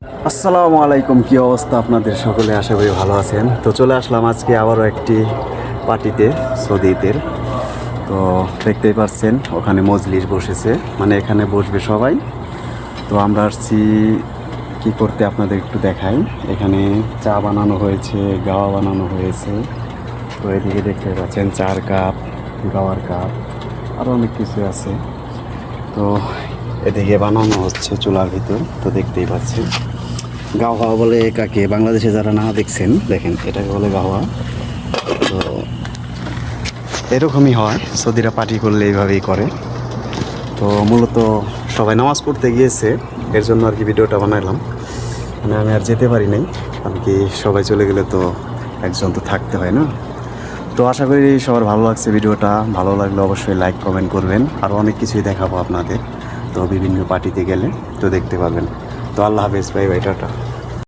আসসালামু আলাইকুম, কী অবস্থা আপনাদের? সকলে আশা করি ভালো আছেন। তো চলে আসলাম আজকে আবারও একটি পার্টিতে, সৌদিদের। তো দেখতেই পাচ্ছেন ওখানে মজলিস বসেছে, মানে এখানে বসবে সবাই। তো আমরা আসছি কি করতে আপনাদের একটু দেখাই। এখানে চা বানানো হয়েছে, গাওয়া বানানো হয়েছে। তো এদিকে দেখতে পাচ্ছেন চার কাপ, গাওয়ার কাপ, আরও অনেক কিছু আছে। তো এদিকে বানানো হচ্ছে চুলার ভিতর। তো দেখতেই পাচ্ছেন গাওয়া বলে কাকে, বাংলাদেশে যারা না দেখছেন দেখেন, এটাকে বলে গাওয়া। তো এরকমই হয়, সৌদিরা পার্টি করলে এইভাবেই করে। তো মূলত সবাই নামাজ পড়তে গিয়েছে, এর জন্য আর কি ভিডিওটা বানাইলাম। মানে আমি আর যেতে পারি নাই, কারণ কি সবাই চলে গেলে তো একজন তো থাকতে হয় না। তো আশা করি সবার ভালো লাগছে ভিডিওটা। ভালো লাগলে অবশ্যই লাইক কমেন্ট করবেন, আরও অনেক কিছুই দেখাবো আপনাদের। তো বিভিন্ন পার্টিতে গেলে তো দেখতে পাবেন। তো আল্লাহ হাফেজ, বাই বাই, টাটা।